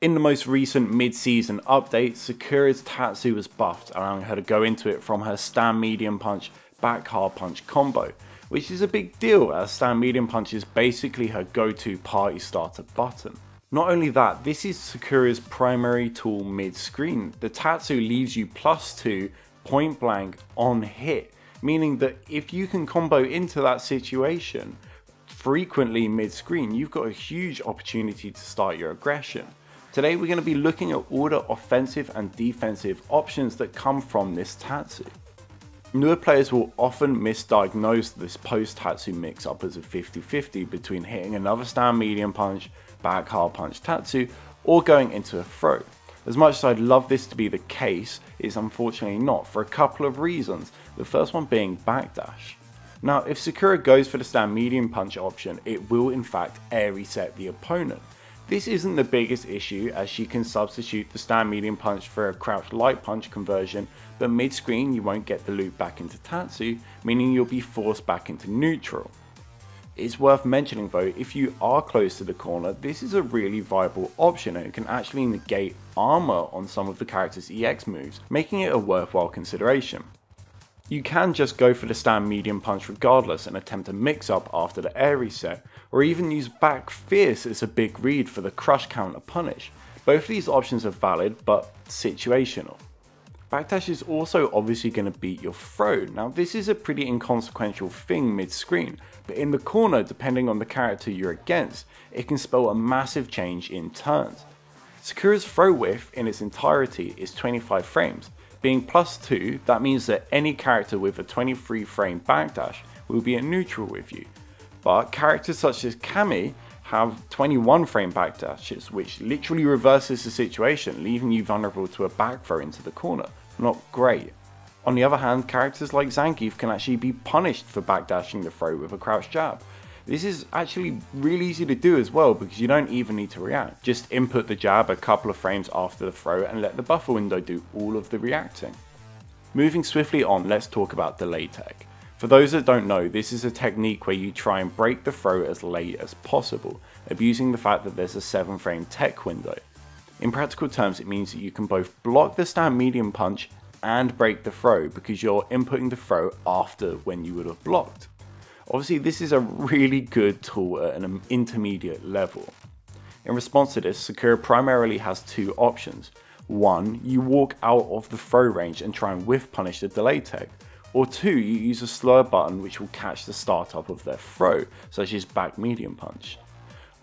In the most recent mid-season update, Sakura's Tatsu was buffed, allowing her to go into it from her stand medium punch, back hard punch combo, which is a big deal as stand medium punch is basically her go-to party starter button. Not only that, this is Sakura's primary tool mid-screen. The Tatsu leaves you +2 point blank on hit, meaning that if you can combo into that situation frequently mid-screen, you've got a huge opportunity to start your aggression. Today we're going to be looking at all the offensive and defensive options that come from this Tatsu. Newer players will often misdiagnose this post-Tatsu mix-up as a 50-50 between hitting another stand medium punch, back hard punch Tatsu, or going into a throw. As much as I'd love this to be the case, it's unfortunately not, for a couple of reasons, the first one being backdash. Now, if Sakura goes for the stand medium punch option, it will in fact air reset the opponent. This isn't the biggest issue as she can substitute the stand medium punch for a crouch light punch conversion, but mid screen you won't get the loop back into Tatsu, meaning you'll be forced back into neutral. It's worth mentioning though, if you are close to the corner, this is a really viable option and it can actually negate armor on some of the character's EX moves, making it a worthwhile consideration. You can just go for the stand medium punch regardless and attempt a mix up after the air reset, or even use back fierce as a big read for the crush counter punish. Both of these options are valid but situational. Backdash is also obviously going to beat your throw. Now this is a pretty inconsequential thing mid screen, but in the corner, depending on the character you're against, it can spell a massive change in turns. Sakura's throw width in its entirety is 25 frames. Being +2, that means that any character with a 23 frame backdash will be in neutral with you. But characters such as Kami have 21 frame backdashes, which literally reverses the situation, leaving you vulnerable to a back throw into the corner. Not great. On the other hand, characters like Zangief can actually be punished for backdashing the throw with a crouch jab. This is actually really easy to do as well because you don't even need to react. Just input the jab a couple of frames after the throw and let the buffer window do all of the reacting. Moving swiftly on, let's talk about delay tech. For those that don't know, this is a technique where you try and break the throw as late as possible, abusing the fact that there's a 7 frame tech window. In practical terms, it means that you can both block the stand medium punch and break the throw because you're inputting the throw after when you would have blocked. Obviously, this is a really good tool at an intermediate level. In response to this, Sakura primarily has two options. One, you walk out of the throw range and try and whiff punish the delay tech. Or two, you use a slower button which will catch the startup of their throw, such as back medium punch.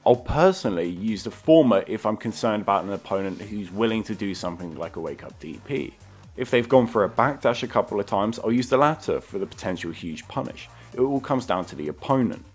I'll personally use the former if I'm concerned about an opponent who's willing to do something like a wake up DP. If they've gone for a backdash a couple of times, I'll use the latter for the potential huge punish. It all comes down to the opponent.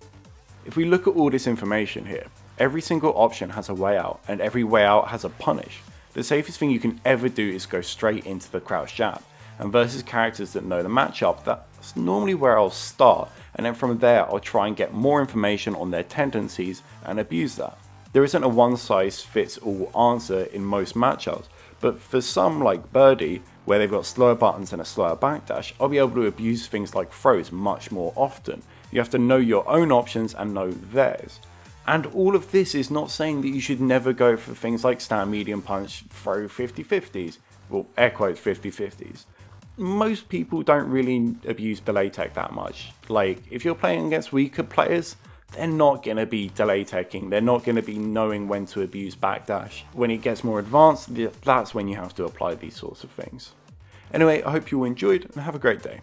If we look at all this information here, every single option has a way out and every way out has a punish. The safest thing you can ever do is go straight into the crouch jab, and versus characters that know the matchup, that's normally where I'll start, and then from there I'll try and get more information on their tendencies and abuse that. There isn't a one size fits all answer in most matchups, but for some like Birdie, where they've got slower buttons and a slower backdash, I'll be able to abuse things like throws much more often. You have to know your own options and know theirs. And all of this is not saying that you should never go for things like stand medium punch, throw 50-50s, well air quotes 50-50s. Most people don't really abuse delay tech that much. Like if you're playing against weaker players, they're not going to be delay teching, they're not going to be knowing when to abuse backdash. When it gets more advanced, that's when you have to apply these sorts of things. Anyway, I hope you all enjoyed and have a great day.